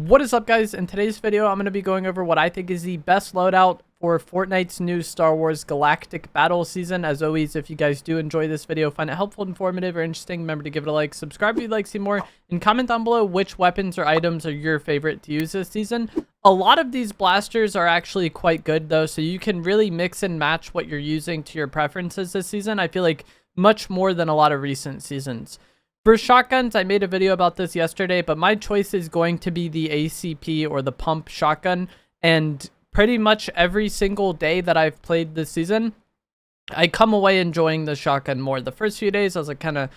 What is up, guys? In today's video, I'm going to be going over what I think is the best loadout for Fortnite's new Star Wars Galactic battle season. As always, if you guys do enjoy this video, find it helpful, informative, or interesting, remember to give it a like, subscribe if you'd like to see more, and comment down below which weapons or items are your favorite to use this season. A lot of these blasters are actually quite good, though, so you can really mix and match what you're using to your preferences this season. I feel like much more than a lot of recent seasons. For shotguns, I made a video about this yesterday, but my choice is going to be the ACP or the pump shotgun. And pretty much every single day that I've played this season, I come away enjoying the shotgun more. The first few days, I was like kind of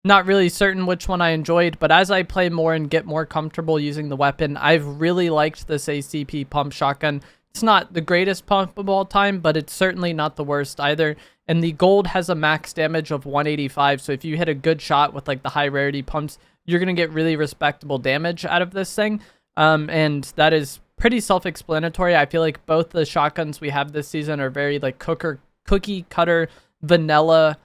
not really certain which one I enjoyed, but as I play more and get more comfortable using the weapon, I've really liked this ACP pump shotgun. It's not the greatest pump of all time, but it's certainly not the worst either. And the gold has a max damage of 185, so if you hit a good shot with like the high rarity pumps, you're going to get really respectable damage out of this thing. And that is pretty self-explanatory. I feel like both the shotguns we have this season are very like cookie cutter vanilla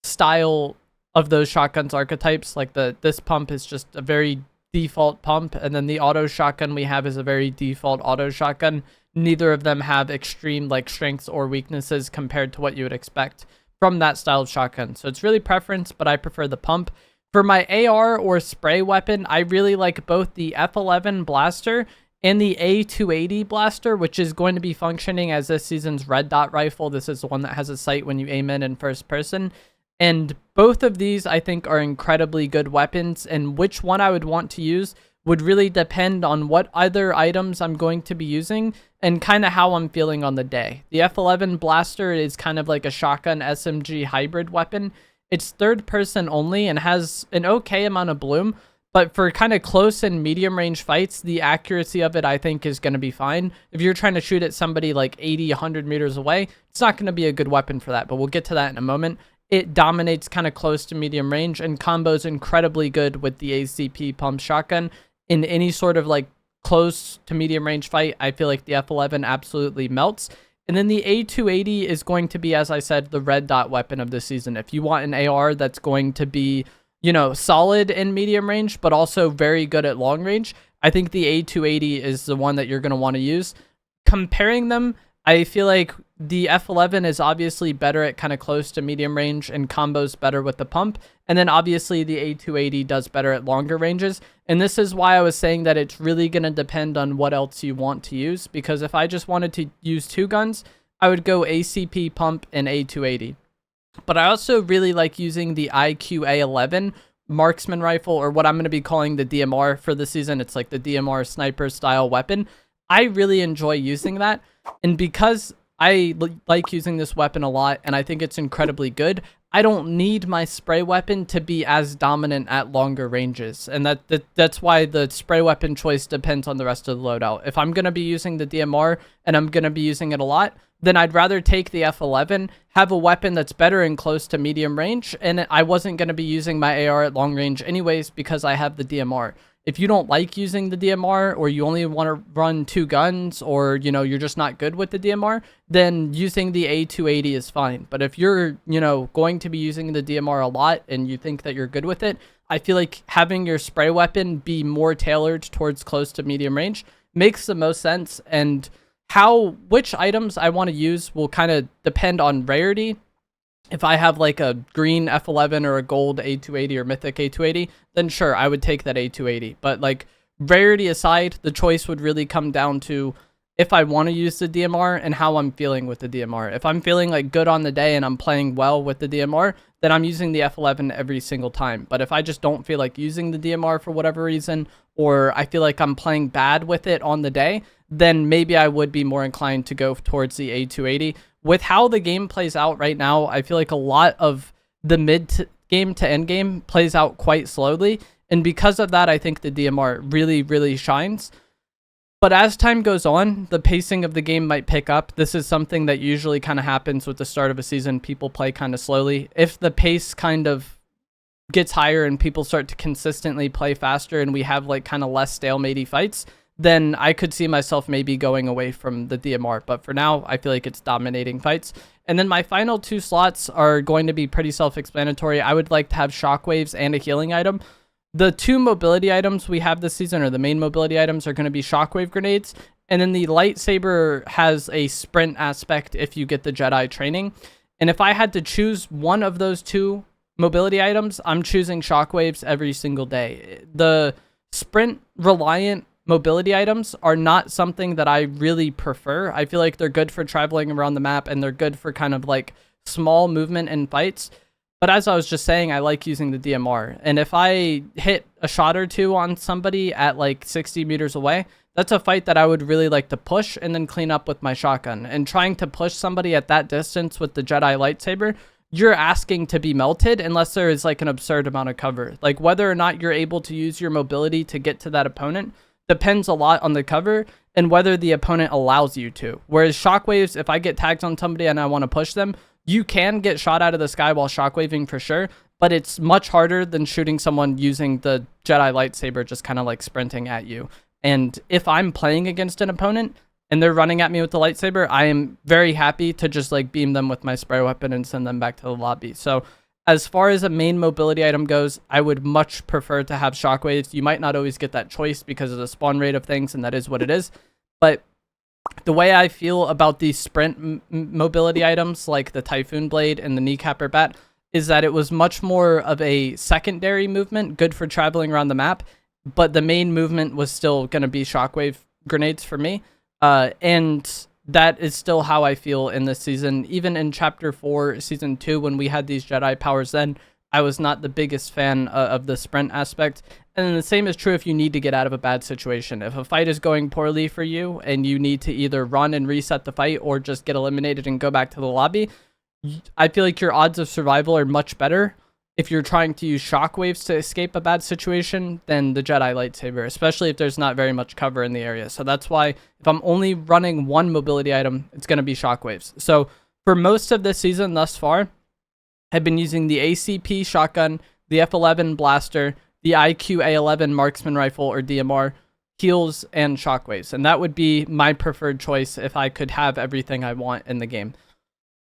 style of those shotguns archetypes. Like this pump is just a very default pump, and then the auto shotgun we have is a very default auto shotgun. Neither of them have extreme like strengths or weaknesses compared to what you would expect from that style of shotgun. So it's really preference, but I prefer the pump. For my AR or spray weapon, I really like both the F11 blaster and the A280 blaster, which is going to be functioning as this season's red dot rifle. This is the one that has a sight when you aim in first person. And both of these I think are incredibly good weapons, and which one I would want to use would really depend on what other items I'm going to be using and kind of how I'm feeling on the day. The F11 blaster is kind of like a shotgun SMG hybrid weapon. It's third person only and has an okay amount of bloom, but for kind of close and medium range fights, the accuracy of it I think is going to be fine. If you're trying to shoot at somebody like 80, 100 meters away, it's not going to be a good weapon for that, but we'll get to that in a moment. It dominates kind of close to medium range and combos incredibly good with the ACP pump shotgun. In any sort of like close to medium range fight, I feel like the F11 absolutely melts. And then the A280 is going to be, as I said, the red dot weapon of the season. If you want an AR that's going to be, you know, solid in medium range, but also very good at long range, I think the A280 is the one that you're going to want to use. Comparing them, I feel like the F11 is obviously better at kind of close to medium range and combos better with the pump. And then obviously the A280 does better at longer ranges. And this is why I was saying that it's really going to depend on what else you want to use. Because if I just wanted to use two guns, I would go ACP pump and A280. But I also really like using the IQ-A11 marksman rifle, or what I'm going to be calling the DMR for the season. It's like the DMR sniper style weapon. I really enjoy using that. And because I like using this weapon a lot and I think it's incredibly good, I don't need my spray weapon to be as dominant at longer ranges. And that's why the spray weapon choice depends on the rest of the loadout. If I'm going to be using the DMR and I'm going to be using it a lot, then I'd rather take the F11, have a weapon that's better in close to medium range, and I wasn't going to be using my AR at long range anyways because I have the DMR. If you don't like using the DMR, or you only want to run two guns, or, you know, you're just not good with the DMR, then using the A280 is fine. But if you're, you know, going to be using the DMR a lot and you think that you're good with it, I feel like having your spray weapon be more tailored towards close to medium range makes the most sense. And which items I want to use will kind of depend on rarity. If I have like a green F11 or a gold A280 or mythic A280, then sure, I would take that A280. But like rarity aside, the choice would really come down to if I want to use the DMR and how I'm feeling with the DMR. If I'm feeling like good on the day and I'm playing well with the DMR, then I'm using the F11 every single time. But if I just don't feel like using the DMR for whatever reason, or I feel like I'm playing bad with it on the day, then maybe I would be more inclined to go towards the A280. With how the game plays out right now, I feel like a lot of the mid-game to end game plays out quite slowly. And because of that, I think the DMR really, really shines. But as time goes on, the pacing of the game might pick up. This is something that usually kind of happens with the start of a season. People play kind of slowly. If the pace kind of gets higher and people start to consistently play faster and we have like kind of less stalematey fights, then I could see myself maybe going away from the DMR. But for now, I feel like it's dominating fights. And then my final two slots are going to be pretty self-explanatory. I would like to have shockwaves and a healing item. The two mobility items we have this season, or the main mobility items, are going to be shockwave grenades. And then the lightsaber has a sprint aspect if you get the Jedi training. And if I had to choose one of those two mobility items, I'm choosing shockwaves every single day. The sprint reliant mobility items are not something that I really prefer. I feel like they're good for traveling around the map, and they're good for kind of like small movement in fights. But as I was just saying, I like using the DMR. And if I hit a shot or two on somebody at like 60 meters away, that's a fight that I would really like to push and then clean up with my shotgun. And trying to push somebody at that distance with the Jedi lightsaber, you're asking to be melted unless there is like an absurd amount of cover. Like whether or not you're able to use your mobility to get to that opponent depends a lot on the cover and whether the opponent allows you to. Whereas shockwaves, if I get tagged on somebody and I want to push them, you can get shot out of the sky while shockwaving for sure, but it's much harder than shooting someone using the Jedi lightsaber just kind of like sprinting at you. And if I'm playing against an opponent and they're running at me with the lightsaber, I am very happy to just like beam them with my spray weapon and send them back to the lobby. So as far as a main mobility item goes, I would much prefer to have shockwaves. You might not always get that choice because of the spawn rate of things, and that is what it is. But the way I feel about these sprint mobility items, like the Typhoon Blade and the Kneecapper Bat, is that it was much more of a secondary movement, good for traveling around the map, but the main movement was still going to be shockwave grenades for me. And that is still how I feel in this season. Even in Chapter 4, Season 2, when we had these Jedi powers then, I was not the biggest fan of the sprint aspect. And then the same is true if you need to get out of a bad situation. If a fight is going poorly for you and you need to either run and reset the fight or just get eliminated and go back to the lobby, I feel like your odds of survival are much better if you're trying to use shockwaves to escape a bad situation than the Jedi lightsaber, especially if there's not very much cover in the area. So that's why if I'm only running one mobility item, it's going to be shockwaves. So for most of this season thus far, I've been using the ACP shotgun, the F11 blaster, the IQ A11 marksman rifle or DMR, heals, and shockwaves. And that would be my preferred choice if I could have everything I want in the game.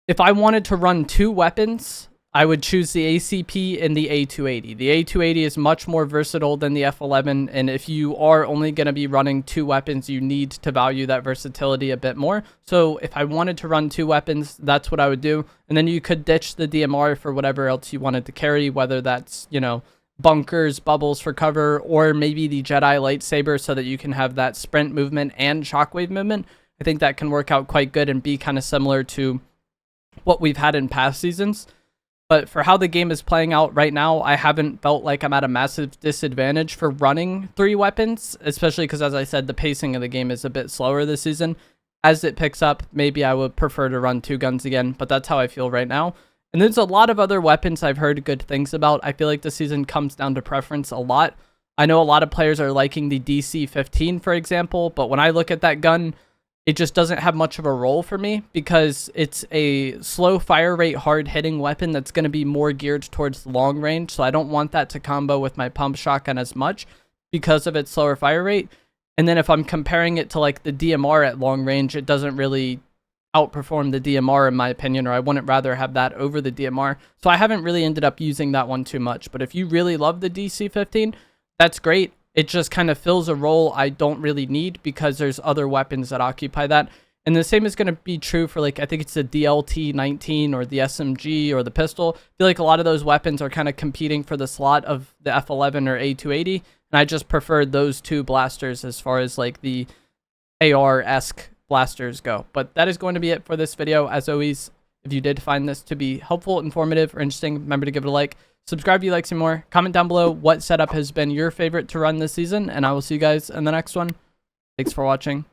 If I wanted to run two weapons, I would choose the ACP and the A280. The A280 is much more versatile than the F11, and if you are only going to be running two weapons, you need to value that versatility a bit more. So if I wanted to run two weapons, that's what I would do. And then you could ditch the DMR for whatever else you wanted to carry, whether that's, you know, bunkers, bubbles for cover, or maybe the Jedi lightsaber so that you can have that sprint movement and shockwave movement. I think that can work out quite good and be kind of similar to what we've had in past seasons. But for how the game is playing out right now, I haven't felt like I'm at a massive disadvantage for running three weapons, especially because, as I said, the pacing of the game is a bit slower this season. As it picks up, maybe I would prefer to run two guns again, but that's how I feel right now. And there's a lot of other weapons I've heard good things about. I feel like the season comes down to preference a lot. I know a lot of players are liking the DC-15, for example, but when I look at that gun, it just doesn't have much of a role for me because it's a slow fire rate, hard hitting weapon that's going to be more geared towards long range. So I don't want that to combo with my pump shotgun as much because of its slower fire rate. And then if I'm comparing it to like the DMR at long range, it doesn't really outperform the DMR in my opinion, or I wouldn't rather have that over the DMR. So I haven't really ended up using that one too much. But if you really love the DC-15, that's great. It just kind of fills a role I don't really need because there's other weapons that occupy that. And the same is going to be true for, like, I think it's the DLT-19 or the SMG or the pistol. I feel like a lot of those weapons are kind of competing for the slot of the F11 or A280. And I just prefer those two blasters as far as like the AR-esque blasters go. But that is going to be it for this video. As always, if you did find this to be helpful, informative, or interesting, remember to give it a like. Subscribe if you like some more. Comment down below what setup has been your favorite to run this season, and I will see you guys in the next one. Thanks for watching.